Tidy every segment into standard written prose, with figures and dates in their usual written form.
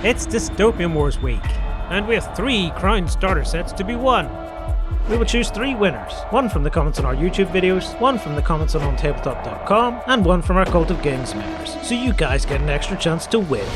It's Dystopian Wars week, and we have 3 Crown starter sets to be won. We will choose 3 winners, one from the comments on our YouTube videos, one from the comments on OnTableTop.com, and one from our Cult of Games members, so you guys get an extra chance to win.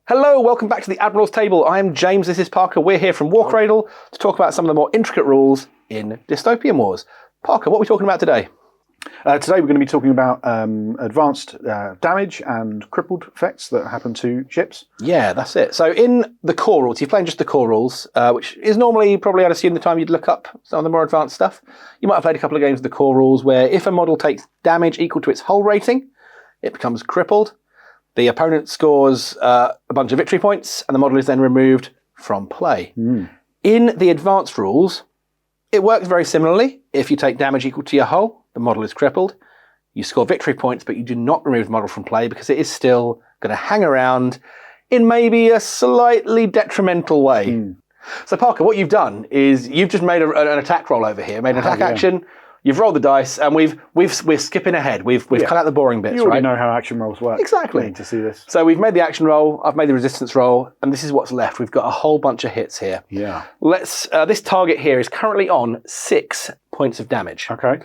Hello, welcome back to the Admiral's Table. I am James, this is Parker. We're here from Warcradle to talk about some of the more intricate rules in Dystopian Wars. Parker, what are we talking about today? Today we're going to be talking about advanced damage and crippled effects that happen to ships. Yeah, that's it. So in the core rules, you're playing just the core rules, which is normally probably, I'd assume, the time you'd look up some of the more advanced stuff. You might have played a couple of games of the core rules where if a model takes damage equal to its hull rating, it becomes crippled. The opponent scores a bunch of victory points, and the model is then removed from play. In the advanced rules, it works very similarly. If you take damage equal to your hull, the model is crippled. You score victory points, but you do not remove the model from play because it is still going to hang around in maybe a slightly detrimental way. So Parker, what you've done is you've just made an attack roll over here, made an attack action. You've rolled the dice, and we're skipping ahead. We've cut out the boring bits, You already right? know how action rolls work. Exactly. You need to see this. So we've made the action roll, I've made the resistance roll, and this is what's left. We've got a whole bunch of hits here. Yeah. Let's. This target here is currently on 6 points of damage. Okay.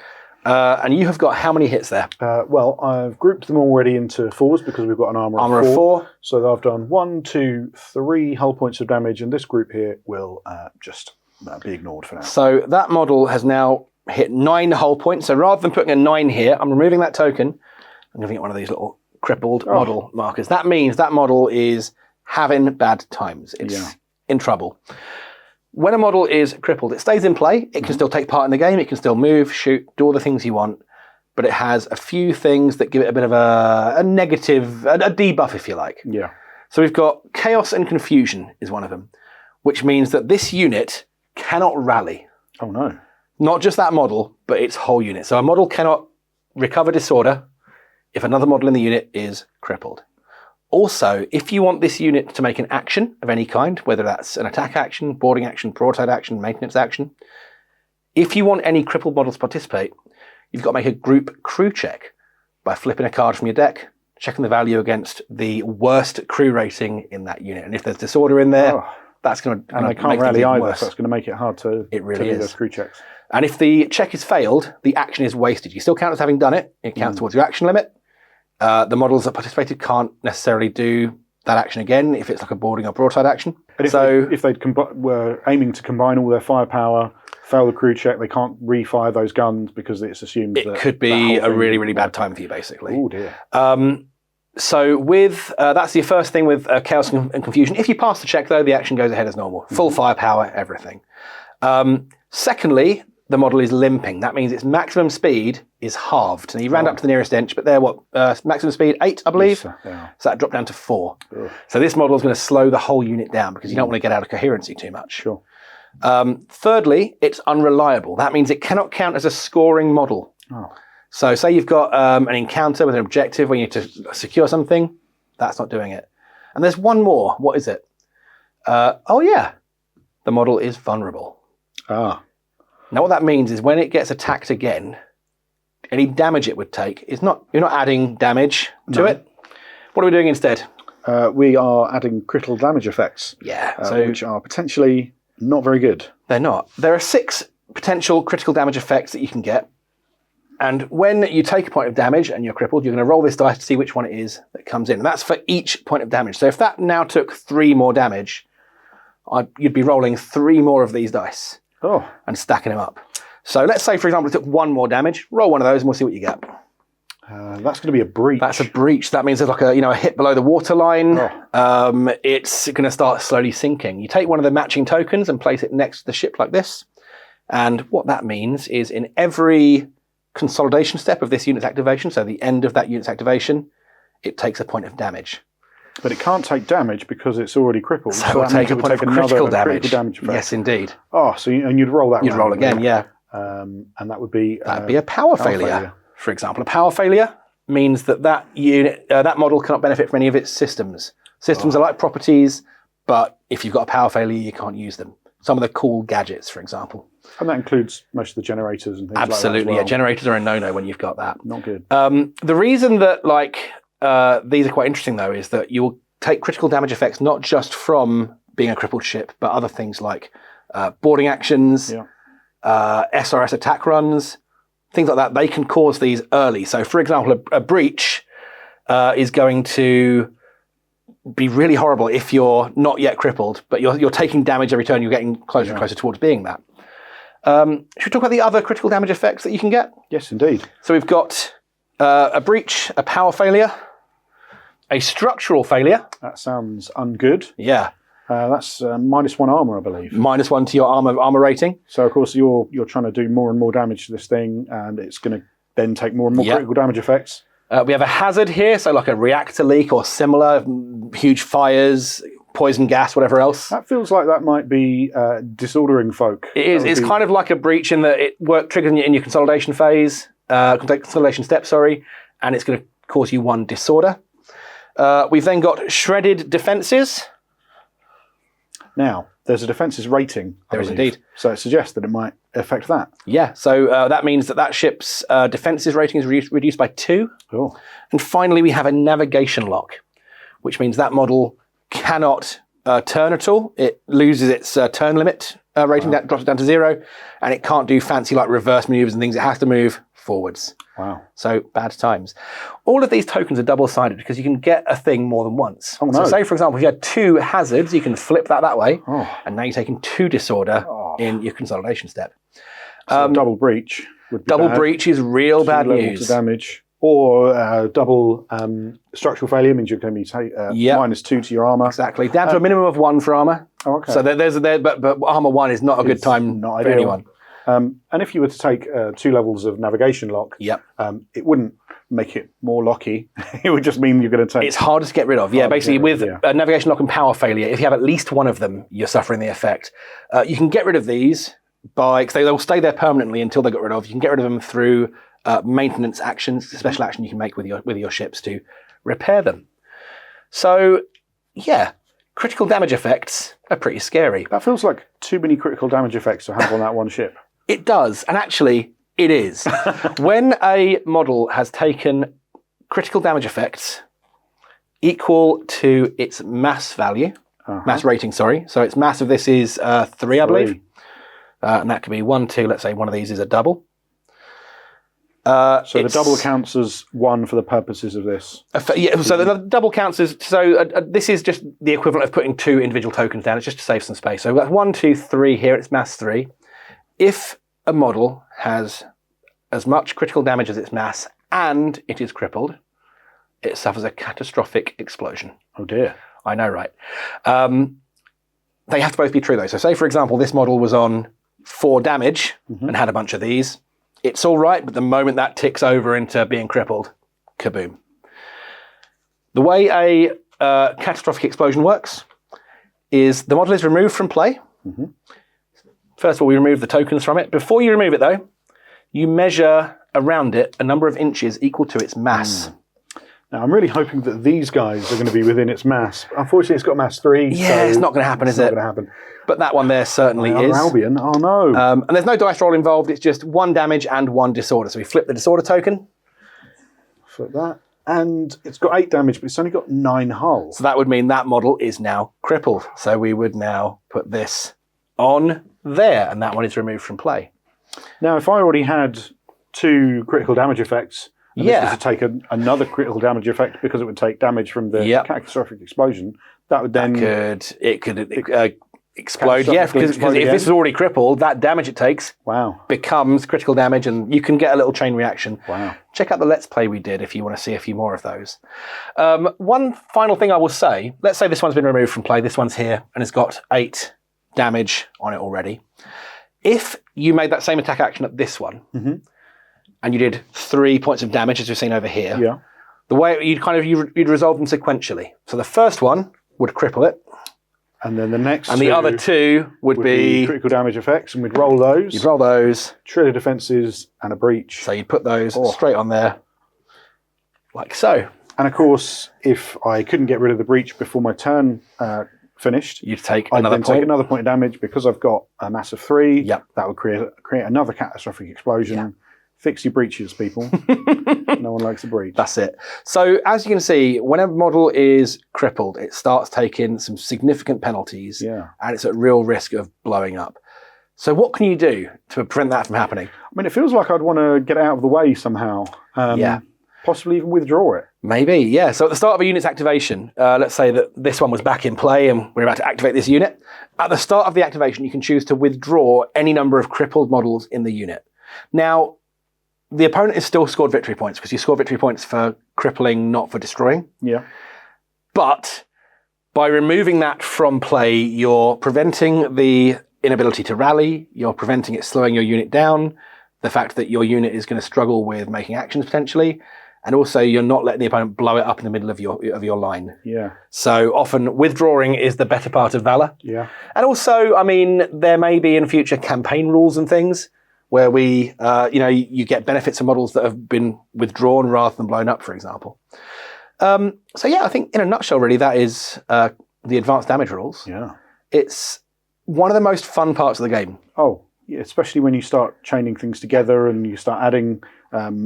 And you have got how many hits there? Well, I've grouped them already into 4s because we've got an armour of 4. So I've done 1, 2, 3 hull points of damage, and this group here will just be ignored for now. So that model has now hit 9 hull points. So rather than putting a 9 here, I'm removing that token. I'm giving it one of these little crippled model markers. That means that model is having bad times. It's in trouble. When a model is crippled, it stays in play. It can still take part in the game. It can still move, shoot, do all the things you want. But it has a few things that give it a bit of a negative, a debuff, if you like. Yeah. So we've got chaos and confusion is one of them, which means that this unit cannot rally. Oh, no. Not just that model, but its whole unit. So a model cannot recover disorder if another model in the unit is crippled. Also, if you want this unit to make an action of any kind, whether that's an attack action, boarding action, broadside action, maintenance action, if you want any crippled models to participate, you've got to make a group crew check by flipping a card from your deck, checking the value against the worst crew rating in that unit. And if there's disorder in there, that's going to and they can't rally either, so it's going to make it hard to do those crew checks. And if the check is failed, the action is wasted. You still count as having done it. It counts towards your action limit. The models that participated can't necessarily do that action again if it's like a boarding or broadside action. And if they were aiming to combine all their firepower, fail the crew check, they can't refire those guns because it's assumed it could be a really, really bad time for you, basically. Oh, dear. So with that's the first thing with chaos and confusion. If you pass the check, though, the action goes ahead as normal. Full firepower, everything. Secondly, the model is limping. That means its maximum speed is halved. Now, you round up to the nearest inch, but they're maximum speed 8, I believe. Yes, so that dropped down to 4. So this model is going to slow the whole unit down because you don't want to get out of coherency too much. Sure. Thirdly, it's unreliable. That means it cannot count as a scoring model. So say you've got an encounter with an objective where you need to secure something. That's not doing it. And there's one more. What is it? The model is vulnerable. Now what that means is when it gets attacked again, any damage it would take is not, you're not adding damage to it. What are we doing instead? We are adding critical damage effects. Which are potentially not very good. They're not. There are 6 potential critical damage effects that you can get. And when you take a point of damage and you're crippled, you're going to roll this dice to see which one it is that comes in. And that's for each point of damage. So if that now took 3 more damage, you'd be rolling 3 more of these dice. And stacking them up. So let's say, for example, it took 1 more damage. Roll one of those and we'll see what you get. That's going to be a breach. That's a breach. That means there's like a hit below the waterline. It's going to start slowly sinking. You take one of the matching tokens and place it next to the ship like this. And what that means is in every consolidation step of this unit's activation, so the end of that unit's activation, it takes a point of damage. But it can't take damage because it's already crippled. So it will take a point of critical damage. Effect. Yes, indeed. Oh, so and you'd roll that. You'd roll again, yeah. And that would be a power failure. For example, a power failure means that unit, that model cannot benefit from any of its systems. Systems are like properties, but if you've got a power failure, you can't use them. Some of the cool gadgets, for example. And that includes most of the generators and things like that. Absolutely, yeah. Generators are a no-no when you've got that. Not good. The reason that these are quite interesting, though, is that you'll take critical damage effects not just from being a crippled ship, but other things like boarding actions, SRS attack runs, things like that. They can cause these early. So, for example, a breach is going to be really horrible if you're not yet crippled, but you're taking damage every turn. You're getting closer and closer towards being that. Should we talk about the other critical damage effects that you can get? Yes, indeed. So we've got a breach, a power failure, a structural failure. That sounds ungood. Yeah. That's -1 armor, I believe. -1 to your armor rating. So, of course, you're trying to do more and more damage to this thing, and it's going to then take more and more critical damage effects. We have a hazard here, so like a reactor leak or similar, huge fires, poison gas, whatever else. That feels like that might be disordering folk. It is. It's kind of like a breach in that it triggers in your consolidation phase, consolidation step, sorry, and it's going to cause you 1 disorder. We've then got shredded defenses. Now, there's a defenses rating. There is indeed. So it suggests that it might affect that. Yeah, so that means that ship's defenses rating is reduced by 2. Cool. And finally, we have a navigation lock, which means that model cannot turn at all. It loses its turn limit rating, that drops it down to 0, and it can't do fancy like reverse maneuvers and things. It has to move forwards. Wow. So bad times. All of these tokens are double-sided because you can get a thing more than once. Oh, no. So say, for example, if you had 2 hazards, you can flip that way, and now you're taking 2 disorder in your consolidation step. So double breach would be double bad. breach is real bad news. To damage. Or double structural failure means you're going to be -2 to your armor. Exactly. Down to a minimum of 1 for armor. Oh, okay. So but armor 1 is not a good time for anyone. And if you were to take 2 levels of navigation lock, it wouldn't make it more locky. It would just mean you're going to take... It's hardest to get rid of. Yeah, basically with navigation lock and power failure, if you have at least one of them, you're suffering the effect. You can get rid of these because they'll stay there permanently until they're got rid of. You can get rid of them through maintenance actions, special action you can make with your ships to repair them. So, yeah, critical damage effects are pretty scary. That feels like too many critical damage effects to have on that one ship. It does, and actually, it is. When a model has taken critical damage effects equal to its mass value, mass rating, sorry. So its mass of this is 3, I believe. And that could be 1, 2, let's say one of these is a double. So the double counts as 1 for the purposes of this. So the double counts as... So this is just the equivalent of putting 2 individual tokens down. It's just to save some space. So we've got 1, 2, 3 here. It's mass 3. If a model has as much critical damage as its mass and it is crippled, it suffers a catastrophic explosion. Oh dear. I know, right? They have to both be true, though. So say, for example, this model was on 4 damage and had a bunch of these. It's all right, but the moment that ticks over into being crippled, kaboom. The way a catastrophic explosion works is the model is removed from play. First of all, we remove the tokens from it. Before you remove it, though, you measure around it a number of inches equal to its mass. Now, I'm really hoping that these guys are going to be within its mass. Unfortunately, it's got mass 3. Yeah, so it's not going to happen, is it? It's not going to happen. But that one there certainly is. Albion, oh no. And there's no dice roll involved. It's just 1 damage and 1 disorder. So we flip the disorder token. Flip that. And it's got 8 damage, but it's only got 9 hull. So that would mean that model is now crippled. So we would now put this on there, and that one is removed from play. Now, if I already had 2 critical damage effects, and this was to take another critical damage effect because it would take damage from the catastrophic explosion, that would then... It could explode, because if this is already crippled, that damage it takes becomes critical damage, and you can get a little chain reaction. Wow. Check out the Let's Play we did if you want to see a few more of those. One final thing I will say, let's say this one's been removed from play, this one's here, and it's got 8 damage on it already. If you made that same attack action at this one, and you did 3 points of damage, as we've seen over here, The way you'd resolve them sequentially. So the first one would cripple it. And then the next and the other two would be critical damage effects, and we'd roll those. You'd roll those. Trigger defences and a breach. So you'd put those straight on there, like so. And of course, if I couldn't get rid of the breach before my turn finished, you'd take I'd another then point. Take another point of damage because I've got a mass of 3. Yep. That would create another catastrophic explosion. Yep. Fix your breaches, people. No one likes a breach. That's it. So as you can see, when a model is crippled, it starts taking some significant penalties, and it's at real risk of blowing up. So what can you do to prevent that from happening? I mean, it feels like I'd want to get it out of the way somehow. Possibly even withdraw it. Maybe, yeah. So at the start of a unit's activation, let's say that this one was back in play and we're about to activate this unit. At the start of the activation, you can choose to withdraw any number of crippled models in the unit. Now, the opponent is still scored victory points because you score victory points for crippling, not for destroying. Yeah. But by removing that from play, you're preventing the inability to rally, you're preventing it slowing your unit down, the fact that your unit is going to struggle with making actions potentially, and also you're not letting the opponent blow it up in the middle of your line. Yeah. So often withdrawing is the better part of valor. Yeah. And also, I mean, there may be in future campaign rules and things where you get benefits of models that have been withdrawn rather than blown up, for example. So yeah, I think in a nutshell, really, that is the advanced damage rules. Yeah. It's one of the most fun parts of the game. Oh, yeah, especially when you start chaining things together and you start adding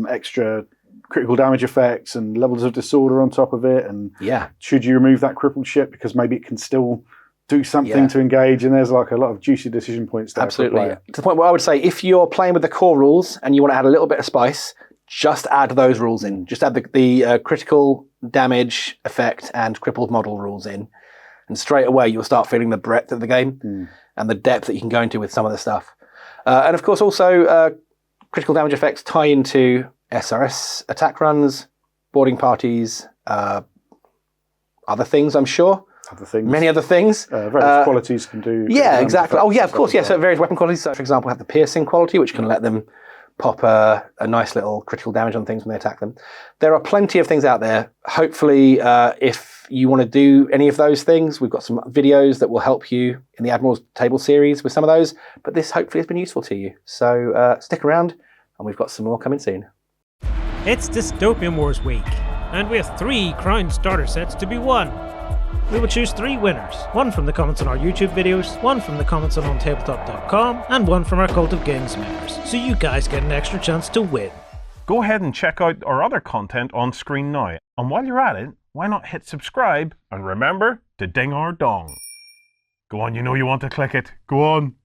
extra critical damage effects and levels of disorder on top of it. And should you remove that crippled ship because maybe it can still do something to engage, and there's like a lot of juicy decision points there. Absolutely. To the point where I would say if you're playing with the core rules and you want to add a little bit of spice, just add those rules in. Just add the critical damage effect and crippled model rules in. And straight away you'll start feeling the breadth of the game and the depth that you can go into with some of the stuff. And of course also critical damage effects tie into SRS attack runs, boarding parties, other things I'm sure. Many other things. Various qualities can do. Yeah, exactly. Oh, yeah, of course. Yeah, so various weapon qualities. So, for example, have the piercing quality, which can let them pop a nice little critical damage on things when they attack them. There are plenty of things out there. Hopefully, if you want to do any of those things, we've got some videos that will help you in the Admiral's Table series with some of those. But this hopefully has been useful to you. So stick around, and we've got some more coming soon. It's Dystopian Wars week, and we have 3 Crown starter sets to be won. We will choose 3 winners, 1 from the comments on our YouTube videos, 1 from the comments on OnTableTop.com, and 1 from our Cult of Games members, so you guys get an extra chance to win. Go ahead and check out our other content on screen now, and while you're at it, why not hit subscribe, and remember to ding our dong. Go on, you know you want to click it, go on.